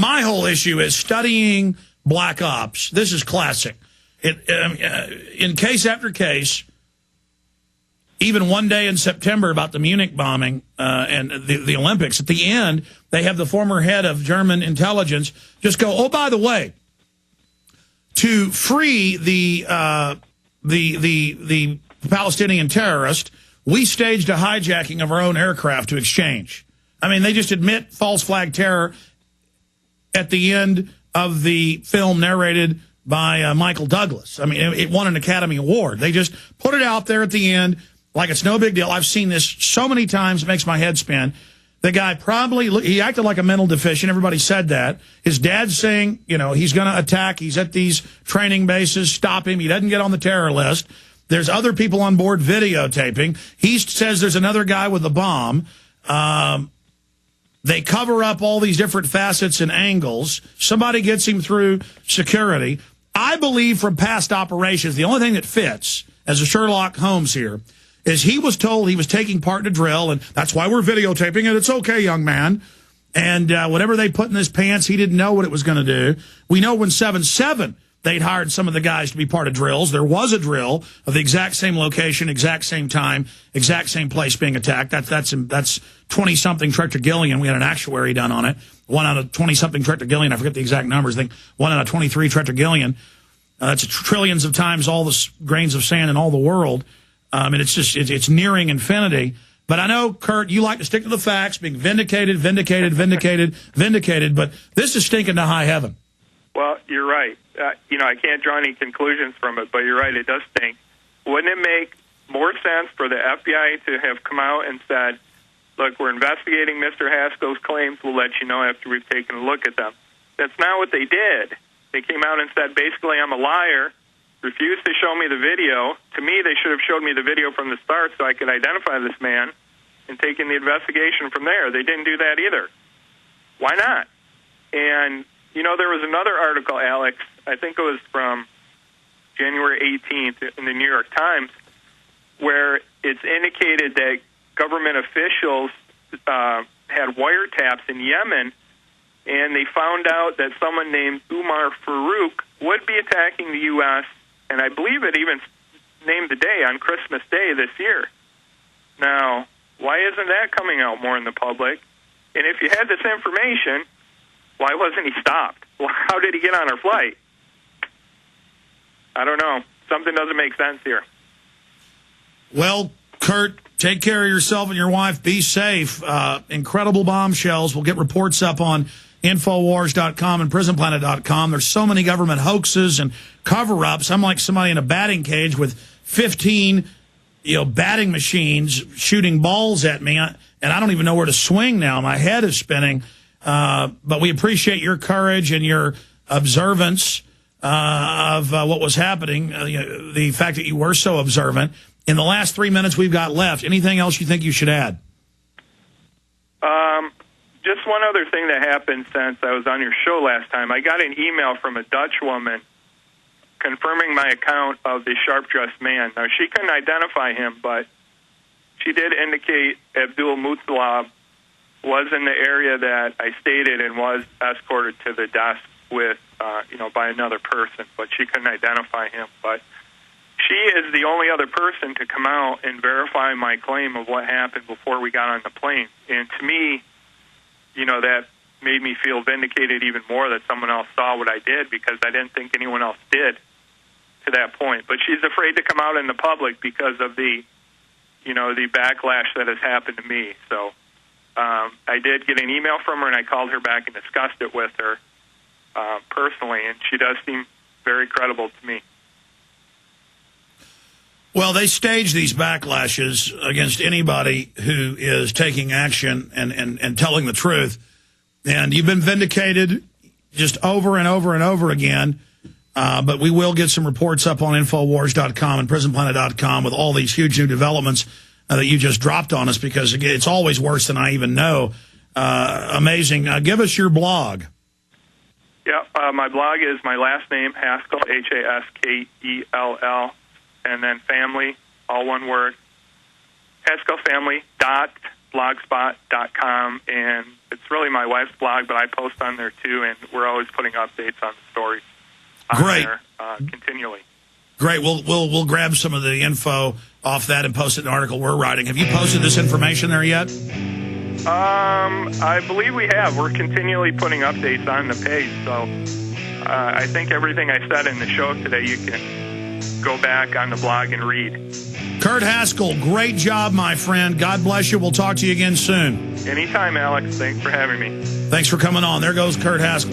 My whole issue is studying black ops. This is classic. In case after case, even one day in September about the Munich bombing and the Olympics, at the end, they have the former head of German intelligence just go, oh, by the way, to free the Palestinian terrorist, we staged a hijacking of our own aircraft to exchange. I mean, they just admit false flag terror at the end of the film narrated by Michael Douglas. I mean, it won an Academy Award. They just put it out there at the end like it's no big deal. I've seen this so many times, it makes my head spin. The guy he acted like a mental deficient. Everybody said that. His dad's saying, you know, he's going to attack. He's at these training bases. Stop him. He doesn't get on the terror list. There's other people on board videotaping. He says there's another guy with a bomb. They cover up all these different facets and angles. Somebody gets him through security. I believe from past operations, the only thing that fits, as a Sherlock Holmes here, is he was told he was taking part in a drill, and that's why we're videotaping it. It's okay, young man. And whatever they put in his pants, he didn't know what it was going to do. We know when 7/7, they'd hired some of the guys to be part of drills. There was a drill of the exact same location, exact same time, exact same place being attacked. That's 20-something Trent-Gillian. We had an actuary done on it. 1 out of 20-something Trent-Gillian. I forget the exact numbers. I think 1 out of 23 Trent-Gillian. That's trillions of times all the grains of sand in all the world. And it's nearing infinity. But I know, Kurt, you like to stick to the facts, being vindicated, but this is stinking to high heaven. Well, you're right. I can't draw any conclusions from it, but you're right, it does stink. Wouldn't it make more sense for the FBI to have come out and said, look, we're investigating Mr. Haskell's claims, we'll let you know after we've taken a look at them? That's not what they did. They came out and said, basically, I'm a liar, refused to show me the video. To me, they should have showed me the video from the start so I could identify this man and taken the investigation from there. They didn't do that either. Why not? And there was another article, Alex, I think it was from January 18th in the New York Times, where it's indicated that government officials had wiretaps in Yemen, and they found out that someone named Umar Farouk would be attacking the U.S., and I believe it even named the day on Christmas Day this year. Now, why isn't that coming out more in the public? And if you had this information, why wasn't he stopped? Well, how did he get on our flight? I don't know. Something doesn't make sense here. Well, Kurt, take care of yourself and your wife. Be safe. Incredible bombshells. We'll get reports up on Infowars.com and PrisonPlanet.com. There's so many government hoaxes and cover-ups. I'm like somebody in a batting cage with 15 batting machines shooting balls at me, and I don't even know where to swing now. My head is spinning. But we appreciate your courage and your observance of what was happening, the fact that you were so observant. In the last 3 minutes we've got left, anything else you think you should add? Just one other thing that happened since I was on your show last time. I got an email from a Dutch woman confirming my account of the sharp-dressed man. Now, she couldn't identify him, but she did indicate Abdul Muttalib was in the area that I stated and was escorted to the desk with, by another person, but she couldn't identify him. But she is the only other person to come out and verify my claim of what happened before we got on the plane. And to me, that made me feel vindicated even more that someone else saw what I did, because I didn't think anyone else did to that point. But she's afraid to come out in the public because of the backlash that has happened to me. So I did get an email from her, and I called her back and discussed it with her personally, and she does seem very credible to me. Well, they stage these backlashes against anybody who is taking action and telling the truth. And you've been vindicated just over and over and over again. But we will get some reports up on Infowars.com and PrisonPlanet.com with all these huge new developments that you just dropped on us, because it's always worse than I even know. Amazing. Give us your blog. Yeah, my blog is my last name, Haskell, Haskell, and then family, all one word, HaskellFamily.com. blogspot.com, and it's really my wife's blog, but I post on there too, and we're always putting updates on the stories on there continually. Great. We'll grab some of the info off that and post it in an article we're writing. Have you posted this information there yet? I believe we have. We're continually putting updates on the page, so I think everything I said in the show today, you can go back on the blog and read. Kurt Haskell, great job, my friend. God bless you. We'll talk to you again soon. Anytime, Alex. Thanks for having me. Thanks for coming on. There goes Kurt Haskell.